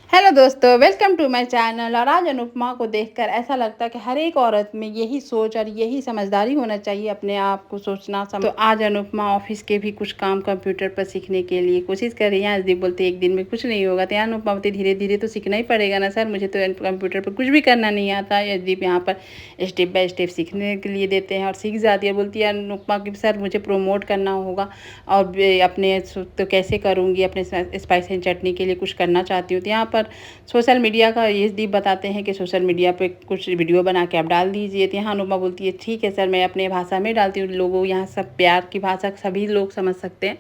Hello दोस्तों, welcome to my channel. और आज अनुपमा को देखकर ऐसा लगता है कि हर एक औरत में यही सोच और यही समझदारी होना चाहिए, अपने आप को सोचना तो आज अनुपमा ऑफिस के भी कुछ काम कंप्यूटर पर सीखने के लिए कोशिश कर रही है। आज दीप बोलते एक दिन में कुछ नहीं होगा, तो यहाँ अनुपमा बोलती धीरे धीरे तो सीखना ही पड़ेगा ना सर, मुझे तो कंप्यूटर पर कुछ भी करना नहीं आता। यशदीप यहाँ पर स्टेप बाय स्टेप सीखने के लिए देते हैं और सीख जाती है। बोलती है अनुपमा कि सर मुझे प्रमोट करना होगा और अपने तो कैसे करूँगी, अपने स्पाइस एंड चटनी के लिए कुछ करना चाहती हूँ। तो यहाँ पर सोशल मीडिया का ये दीप बताते हैं कि सोशल मीडिया पे कुछ वीडियो बना के आप डाल दीजिए। तो यहाँ अनुपमा बोलती है ठीक है सर, मैं अपने भाषा में डालती हूँ, लोगों यहाँ सब प्यार की भाषा सभी लोग समझ सकते हैं।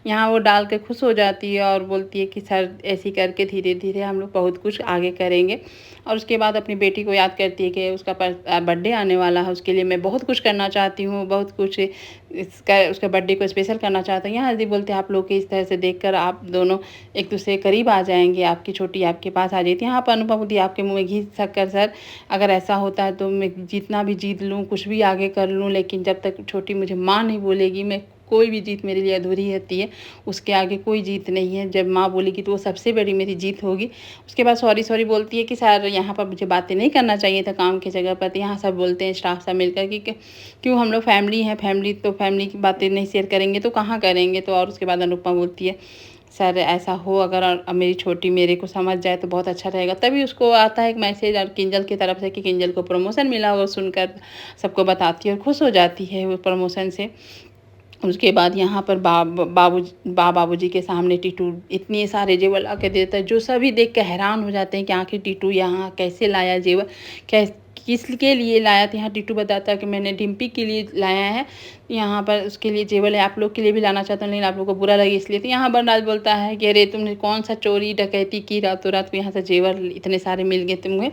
यहाँ वो डाल के खुश हो जाती है और बोलती है कि सर ऐसी करके धीरे धीरे हम लोग बहुत कुछ आगे करेंगे। और उसके बाद अपनी बेटी को याद करती है कि उसका बर्थडे आने वाला है, उसके लिए मैं बहुत कुछ करना चाहती हूँ, बहुत कुछ उसके बर्थडे को स्पेशल करना चाहता हूँ। यहाँ हल्दी बोलते हैं आप लोग के इस तरह से देखकर आप दोनों एक दूसरे के करीब आ जाएंगे, आपकी छोटी आपके पास आ जाती है। यहाँ पर अनुपमा बोलती है आपके मुँह में घी शक्कर सर, अगर ऐसा होता है तो मैं जितना भी जीत लूँ, कुछ भी आगे कर लूँ, लेकिन जब तक छोटी मुझे माँ नहीं बोलेगी, मैं कोई भी जीत मेरे लिए अधूरी रहती है। उसके आगे कोई जीत नहीं है, जब माँ बोलेगी तो वो सबसे बड़ी मेरी जीत होगी। उसके बाद सॉरी सॉरी बोलती है कि सर यहाँ पर मुझे बातें नहीं करना चाहिए था काम की जगह पर। यहाँ सब बोलते हैं स्टाफ सब मिलकर कि क्यों हम लोग फैमिली हैं, फैमिली की बातें नहीं शेयर करेंगे तो कहाँ करेंगे। तो और उसके बाद अनुपमा बोलती है सर ऐसा हो अगर मेरी छोटी मेरे को समझ जाए तो बहुत अच्छा रहेगा। तभी उसको आता है एक मैसेज और किंजल की तरफ से कि किंजल को प्रमोशन मिला। वो सुनकर सबको बताती है और खुश हो जाती है वो प्रमोशन से। उसके बाद यहाँ पर बाबूजी के सामने टीटू इतने सारे जेवर ला के देता है, जो सभी देख के हैरान हो जाते हैं कि आखिर टीटू यहाँ कैसे लाया जेवर, किसके लिए लाया। था यहाँ टीटू बताता है कि मैंने डिम्पी के लिए लाया है, यहाँ पर उसके लिए जेवर है, आप लोग के लिए भी लाना चाहता हूँ लेकिन आप लोग को बुरा लगे इसलिए। तो यहाँ बरनाज बोलता है कि अरे तुमने कौन सा चोरी डकैती की, रातों रात को यहाँ से जेवर इतने सारे मिल गए तुम्हें।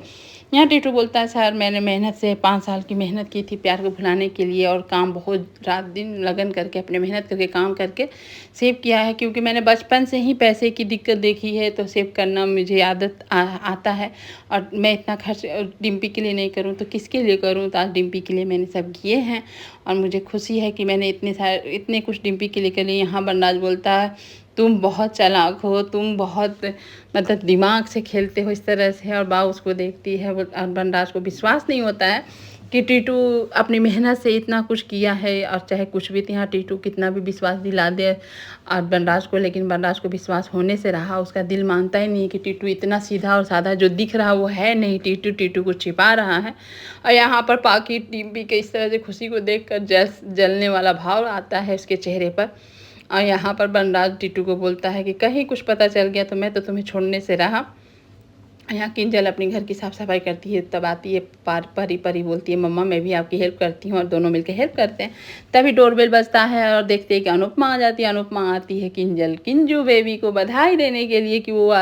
यहाँ टीटू बोलता है सर मैंने मेहनत से 5 साल की मेहनत की थी प्यार को भुलाने के लिए, और काम बहुत रात दिन लगन करके अपने मेहनत करके काम करके सेव किया है, क्योंकि मैंने बचपन से ही पैसे की दिक्कत देखी है तो सेव करना मुझे आदत आता है। और मैं इतना खर्च डिम्पी के लिए नहीं करूँ तो किसके लिए करूँ। तो आज डिम्पी के लिए मैंने सब किए हैं और मुझे खुशी है कि मैंने इतने कुछ डिम्पी के लिए कर लिए। यहाँ बरनाज बोलता है तुम बहुत चालाक हो, तुम बहुत मतलब दिमाग से खेलते हो इस तरह से। और बा उसको देखती है और बनराज को विश्वास नहीं होता है कि टीटू अपनी मेहनत से इतना कुछ किया है, और चाहे कुछ भी यहाँ टीटू कितना भी विश्वास दिला दे और बनराज को, लेकिन बनराज को विश्वास होने से रहा, उसका दिल मानता ही नहीं कि टीटू इतना सीधा और साधा जो दिख रहा वो है नहीं, टीटू को छिपा रहा है। और यहाँ पर पाकि डिम्पी के इस तरह से खुशी को देखकर जलने वाला भाव आता है उसके चेहरे पर। और यहाँ पर बनराज टीटू को बोलता है कि कहीं कुछ पता चल गया तो मैं तो तुम्हें छोड़ने से रहा। यहाँ किंजल अपनी घर की साफ़ सफाई करती है, तब आती है परी परी बोलती है मम्मा मैं भी आपकी हेल्प करती हूँ, और दोनों मिलकर हेल्प करते हैं। तभी डोरबेल बजता है और देखते हैं कि अनुपमा आ जाती है। अनुपमा आती है किंजू बेबी को बधाई देने के लिए कि वो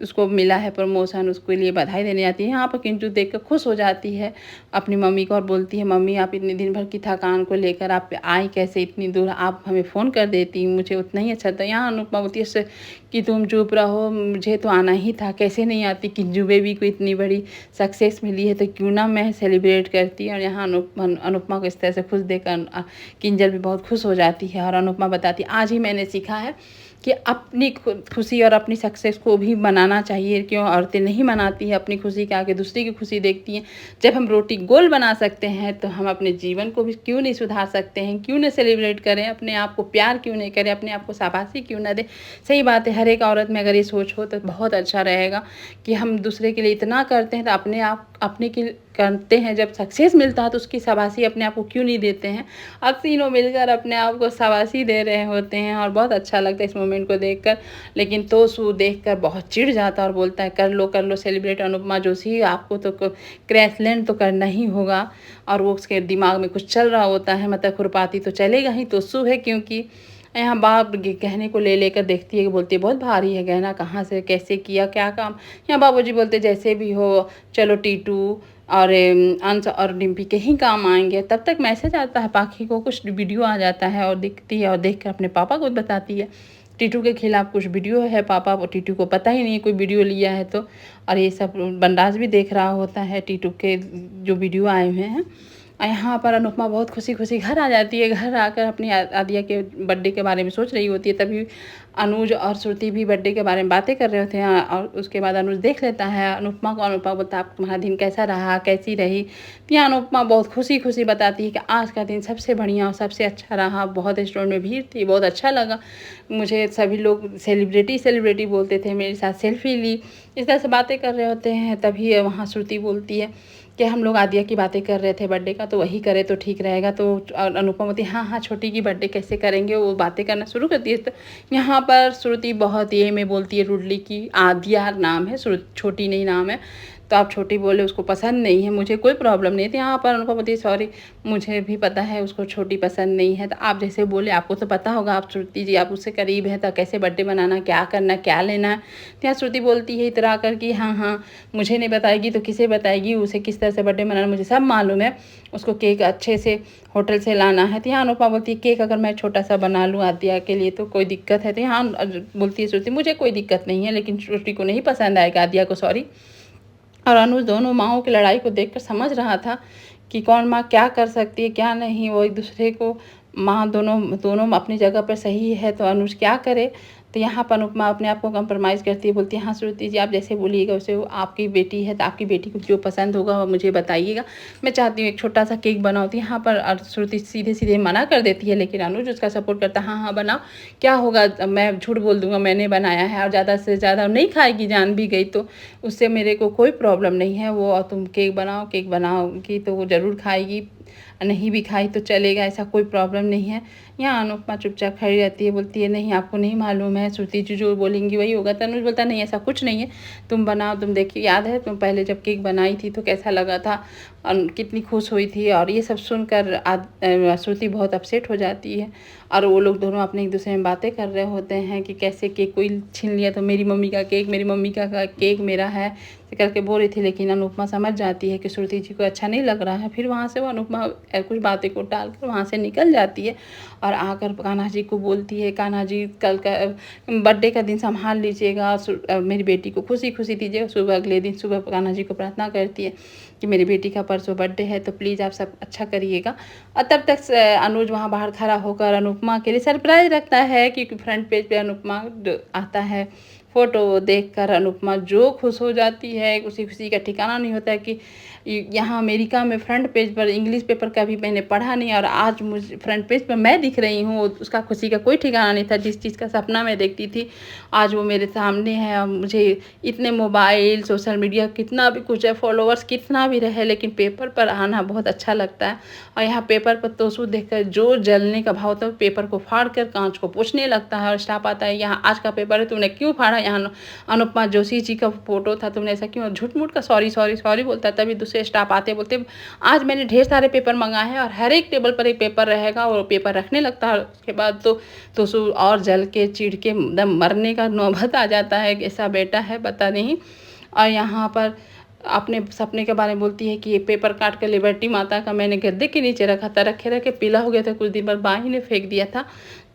उसको मिला है प्रमोशन, उसके लिए बधाई देने आती है। यहाँ पर किंजू देख कर खुश हो जाती है अपनी मम्मी को और बोलती है मम्मी आप इतने दिन भर की थकान को लेकर आप आई कैसे इतनी दूर, आप हमें फ़ोन कर देती, मुझे उतना ही अच्छा था। यहाँ अनुपमा बोलती है कि तुम चुप रहो, मुझे तो आना ही था, कैसे नहीं आती, किंजू बेबी को इतनी बड़ी सक्सेस मिली है तो क्यों ना मैं सेलिब्रेट करती। और यहाँ अनुपमा को इस तरह से खुश देखकर किंजल भी बहुत खुश हो जाती है। और अनुपमा बताती आज ही मैंने सीखा है कि अपनी खुशी और अपनी सक्सेस को भी मनाना चाहिए। क्यों औरतें नहीं मनाती हैं अपनी खुशी के आगे दूसरे की खुशी देखती हैं। जब हम रोटी गोल बना सकते हैं तो हम अपने जीवन को भी क्यों नहीं सुधार सकते हैं, क्यों नहीं सेलिब्रेट करें, अपने आप को प्यार क्यों नहीं करें, अपने आप को शाबाशी क्यों ना दें। सही बात है, हर एक औरत में अगर ये सोच हो तो बहुत अच्छा रहेगा कि हम दूसरे के लिए इतना करते हैं तो अपने के करते हैं, जब सक्सेस मिलता है तो उसकी शाबाशी अपने आप को क्यों नहीं देते हैं। अब तीनों मिलकर अपने आप को शाबाशी दे रहे होते हैं और बहुत अच्छा लगता है इस मोमेंट को देखकर। लेकिन तोसू देखकर बहुत चिढ़ जाता है और बोलता है कर लो सेलिब्रेट अनुपमा जोशी, आपको तो क्रैशलैंड तो करना ही होगा। और वो उसके दिमाग में कुछ चल रहा होता है, मतलब खुरपाती तो चलेगा ही, तोसू है क्योंकि यहाँ बाप गहने को लेकर देखती है कि बोलती है बहुत भारी है गहना, कहाँ से कैसे किया क्या काम। यहाँ बाबूजी बोलते जैसे भी हो चलो टीटू और अंश और डिम्पी के ही काम आएंगे। तब तक मैसेज आता है पाखी को, कुछ वीडियो आ जाता है और दिखती है और देख कर अपने पापा को बताती है टीटू के खिलाफ कुछ वीडियो है। पापा और टीटू को पता ही नहीं कोई वीडियो लिया है तो, और ये सब बनराज भी देख रहा होता है टीटू के जो वीडियो आए हुए हैं। और यहाँ पर अनुपमा बहुत खुशी-खुशी घर आ जाती है। घर आकर अपनी आदिया के बर्थडे के बारे में सोच रही होती है, तभी अनुज और श्रुति भी बर्थडे के बारे में बातें कर रहे होते हैं। और उसके बाद अनुज देख लेता है अनुपमा को। अनुपमा बोलता है, आप तुम्हारा दिन कैसा रहा, कैसी रही? तो यहाँ अनुपमा बहुत खुशी-खुशी बताती है कि आज का दिन सबसे बढ़िया और सबसे अच्छा रहा। बहुत रेस्टोरेंट में भीड़ थी, बहुत अच्छा लगा मुझे। सभी लोग सेलिब्रिटी बोलते थे, मेरे साथ सेल्फी ली। इस तरह से बातें कर रहे होते हैं। तभी वहाँ श्रुति बोलती है कि हम लोग आदिया की बातें कर रहे थे बर्थडे का, तो वही करे तो ठीक रहेगा। तो अनुपमा बोलती है, हाँ हाँ, छोटी की बर्थडे कैसे करेंगे? वो बातें करना शुरू करती है। तो यहाँ पर श्रुति बहुत ये में बोलती है रूडली की आदिया नाम है, छोटी नहीं नाम है, तो आप छोटी बोले उसको पसंद नहीं है, मुझे कोई प्रॉब्लम नहीं है। तो यहाँ पर अनुपमा बोलती है, सॉरी मुझे भी पता है उसको छोटी पसंद नहीं है, तो आप जैसे बोले, आपको तो पता होगा, आप श्रुति जी आप उससे करीब हैं, तो कैसे बर्थडे बनाना, क्या करना, क्या लेना है। तो यहाँ श्रुति बोलती है इतरा कर कि हाँ हाँ, मुझे नहीं बताएगी तो किसे बताएगी, उसे किस तरह से बर्थडे मनाना मुझे सब मालूम है, उसको केक अच्छे से होटल से लाना है। तो यहाँ अनुपमा बोलती है, केक अगर मैं छोटा सा बना लूँ आदिया के लिए तो कोई दिक्कत है? तो यहाँ बोलती है श्रुति, मुझे कोई दिक्कत नहीं है, लेकिन श्रुति को नहीं पसंद आएगा, आदिया को सॉरी। और अनुज दोनों माँओं की लड़ाई को देखकर समझ रहा था कि कौन माँ क्या कर सकती है, क्या नहीं। वो एक दूसरे को माँ दोनों अपनी जगह पर सही है, तो अनुज क्या करे? तो यहाँ पर अनुपमा अपने आप को कंप्रोमाइज़ करती है, बोलती है, हाँ श्रुति जी आप जैसे बोलिएगा वैसे, वो आपकी बेटी है तो आपकी बेटी को जो पसंद होगा वो मुझे बताइएगा। मैं चाहती हूँ एक छोटा सा केक बनाओ। तो यहाँ पर श्रुति सीधे सीधे मना कर देती है, लेकिन अनुज उसका सपोर्ट करता है, हाँ हाँ बनाओ, क्या होगा, मैं झूठ बोल दूँगा मैंने बनाया है, और ज़्यादा से ज़्यादा नहीं खाएगी, जान भी गई तो उससे मेरे को कोई प्रॉब्लम नहीं है। वो और तुम केक बनाओगी तो वो ज़रूर खाएगी, नहीं भी खाई तो चलेगा, ऐसा कोई प्रॉब्लम नहीं है। यहाँ अनुपमा चुपचाप खड़ी रहती है, बोलती है, नहीं आपको नहीं मालूम है, श्रुति जी जो बोलेंगी वही होगा। तनुज बोलता नहीं ऐसा कुछ नहीं है, तुम बनाओ, तुम देखिए, याद है तुम पहले जब केक बनाई थी तो कैसा लगा था और कितनी खुश हुई थी। और ये सब सुनकर श्रुति बहुत अपसेट हो जाती है। और वो लोग दोनों अपने एक दूसरे में बातें कर रहे होते हैं कि कैसे केक कोई छीन लिया तो मेरी मम्मी का केक मेरा है करके बोल रही थी। लेकिन अनुपमा समझ जाती है कि श्रुति जी को अच्छा नहीं लग रहा है। फिर वहाँ से वो अनुपमा कुछ बातें को टालकर वहाँ से निकल जाती है और आकर कान्हा जी को बोलती है, कान्हा जी कल का बर्थडे का दिन संभाल लीजिएगा, मेरी बेटी को खुशी खुशी दीजिएगा। सुबह अगले दिन सुबह कान्हा जी को प्रार्थना करती है कि मेरी बेटी का परसों बर्थडे है, तो प्लीज़ आप सब अच्छा करिएगा। और तब तक अनुज वहाँ बाहर खड़ा होकर अनुपमा के लिए सरप्राइज रखता है, क्योंकि फ्रंट पेज पे अनुपमा आता है। फ़ोटो देखकर अनुपमा जो खुश हो जाती है, उसी खुशी का ठिकाना नहीं होता है कि यहाँ अमेरिका में फ्रंट पेज पर इंग्लिश पेपर कभी मैंने पढ़ा नहीं और आज मुझे फ्रंट पेज पर मैं दिख रही हूँ। उसका खुशी का कोई ठिकाना नहीं था। जिस चीज़ का सपना मैं देखती थी आज वो मेरे सामने है। और मुझे इतने मोबाइल, सोशल मीडिया कितना भी कुछ है, फॉलोअर्स कितना भी रहे, लेकिन पेपर पर आना बहुत अच्छा लगता है। और यहाँ पेपर पर तोसू देखकर जो जलने का भाव था, पेपर को फाड़ कर कांच को पूछने लगता है और स्टाफ आता है, यहाँ आज का पेपर है, तुमने क्यों फाड़ा? यहाँ अनुपमा जोशी जी का फोटो था, तुमने ऐसा क्यों? झूठ मूठ का सॉरी बोलता है। तभी दूसरे स्टाफ आते, बोलते आज मैंने ढेर सारे पेपर मंगाए हैं और हर एक टेबल पर एक पेपर रहेगा, और पेपर रखने लगता है। उसके बाद तो और जल के चिढ़ के दम मरने का नौबत आ जाता है। ऐसा बेटा है पता नहीं। और यहाँ पर अपने सपने के बारे में बोलती है कि ये पेपर काट कर लिबर्टी माता का मैंने गद्दे के नीचे रखा था, रखे पीला हो गया था, कुछ दिन बाद बाही ने फेंक दिया था।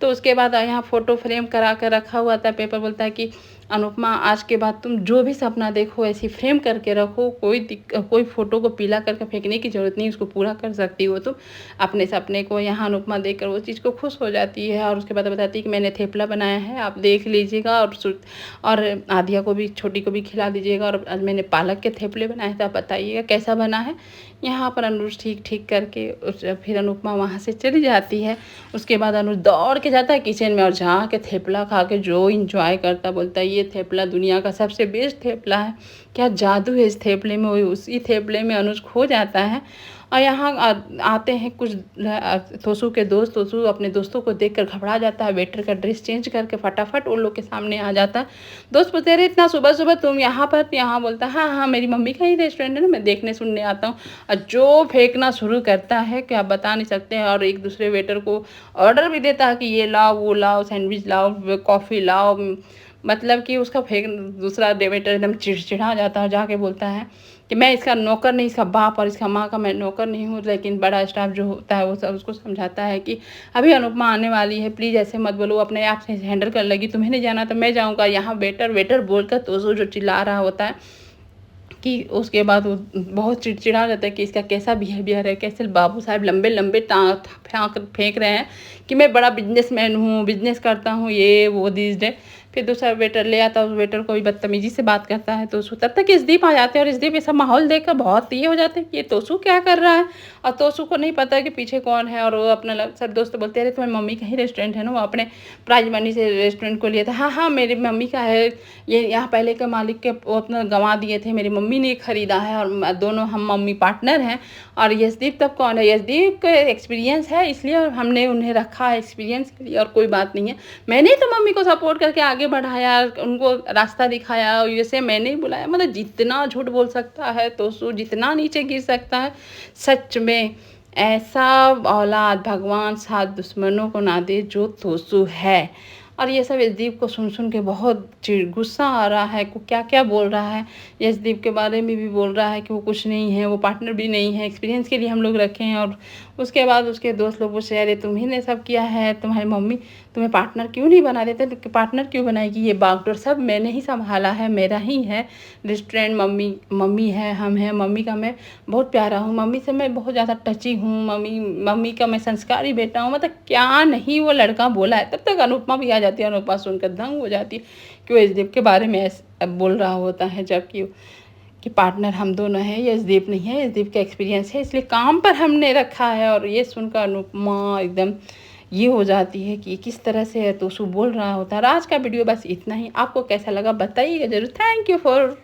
तो उसके बाद यहाँ फ़ोटो फ्रेम करा कर रखा हुआ था पेपर। बोलता है कि अनुपमा आज के बाद तुम जो भी सपना देखो ऐसी फ्रेम करके रखो, कोई फ़ोटो को पीला करके फेंकने की ज़रूरत नहीं, उसको पूरा कर सकती हो तुम अपने सपने को। यहाँ अनुपमा देखकर वो चीज़ को खुश हो जाती है और उसके बाद बताती है कि मैंने थेपला बनाया है, आप देख लीजिएगा, और आदिया को भी, छोटी को भी खिला दीजिएगा। और आज मैंने पालक के थेपले बनाए थे, आप बताइएगा कैसा बना है। यहाँ पर अनुज ठीक करके फिर अनुपमा वहाँ से चली जाती है। उसके बाद अनुज दौड़ के जाता है किचन में और जहाँ के थेपला खा के जो इंजॉय करता, बोलता है ये थेपला दुनिया का सबसे बेस्ट थेपला है, क्या जादू है इस थेपले में। उसी थेपले में अनुज खो जाता है। और यहाँ आते हैं कुछ तोसू के दोस्त। तोसू अपने दोस्तों को देखकर घबरा जाता है, वेटर का ड्रेस चेंज करके फटाफट उन लोग के सामने आ जाता है। दोस्त पूछते रहे इतना सुबह सुबह तुम यहाँ पर? यहाँ बोलता है हाँ मेरी मम्मी का ही रेस्टोरेंट है ना, मैं देखने सुनने आता हूँ। और जो फेंकना शुरू करता है कि आप बता नहीं सकते हैं, और एक दूसरे वेटर को ऑर्डर भी देता है कि ये लाओ, वो लाओ, सैंडविच लाओ, कॉफ़ी लाओ। मतलब कि उसका दूसरा वेटर एकदम चिड़चिड़ा जाता है, जाके बोलता है कि मैं इसका नौकर नहीं, इसका बाप और इसका माँ का मैं नौकर नहीं हूँ। लेकिन बड़ा स्टाफ जो होता है वो सब उसको समझाता है कि अभी अनुपमा आने वाली है, प्लीज़ ऐसे मत बोलो, अपने आप से हैंडल कर लगी, तुम्हें नहीं जाना तो मैं जाऊँगा। यहाँ वेटर बोलकर तो जो चिल्ला रहा होता है कि उसके बाद वो बहुत चिड़चिड़ा रहता है कि इसका कैसा बिहेवियर है, कैसे बाबू साहब लंबे लंबे फेंक रहे हैं कि मैं बड़ा बिजनेसमैन हूँ, बिजनेस करता हूँ, ये वो दीज डे। फिर दूसरा वेटर ले आता है, उस वेटर को भी बदतमीजी से बात करता है, तो उसको तब तक इसदीप आ जाते हैं और इसदीप ये सब माहौल देखकर बहुत ये हो जाते हैं कि ये तोसू क्या कर रहा है। और तोसू को नहीं पता कि पीछे कौन है, और वो अपना सब दोस्त बोलते हैं अरे तुम्हारी मम्मी का ही रेस्टोरेंट है ना, वो अपने प्राइज मनी से रेस्टोरेंट को लिया था। हाँ हाँ मेरी मम्मी का है, ये यहाँ पहले के मालिक के वो अपना गंवा दिए थे, मेरी मम्मी ने खरीदा है और दोनों हम मम्मी पार्टनर हैं। और यशदीप तब कौन है, यशदीप का एक्सपीरियंस है इसलिए हमने उन्हें रखा है एक्सपीरियंस के लिए, और कोई बात नहीं है। मैंने तो मम्मी को सपोर्ट करके आगे बढ़ाया, उनको रास्ता दिखाया, वैसे मैंने ही बुलाया। मतलब जितना झूठ बोल सकता है तोसू, जितना नीचे गिर सकता है, सच में ऐसा औलाद भगवान साथ दुश्मनों को ना दे जो तोसू है। और ये सब यशदीप को सुन सुन के बहुत गुस्सा आ रहा है, को क्या क्या बोल रहा है, यशदीप के बारे में भी बोल रहा है कि वो कुछ नहीं है, वो पार्टनर भी नहीं है, एक्सपीरियंस के लिए हम लोग रखे हैं। और उसके बाद उसके दोस्त लोग पूछे अरे तुम्ही ने सब किया है, तुम्हारी मम्मी तुम्हें पार्टनर क्यों नहीं बना देते, तो पार्टनर क्यों बनाएगी, ये बागडोर सब मैंने ही संभाला है, मेरा ही है रेस्टोरेंट, मम्मी है, हम हैं, मम्मी का मैं बहुत प्यारा हूँ, मम्मी से मैं बहुत ज़्यादा टची हूँ, मम्मी का मैं संस्कारी बेटा हूँ। मतलब क्या नहीं वो लड़का बोला है। तब तक अनुपमा भी आ जाती है, अनुपमा सुनकर दंग हो जाती है कि वो यशदीप के बारे में ऐसा बोल रहा होता है, जबकि कि पार्टनर हम दोनों हैं, यशदीप नहीं है, यशदीप का एक्सपीरियंस है इसलिए काम पर हमने रखा है। और ये सुनकर अनुपमा एकदम ये हो जाती है कि किस तरह से तोसू बोल रहा होता है। आज का वीडियो बस इतना ही, आपको कैसा लगा बताइएगा जरूर। Thank you for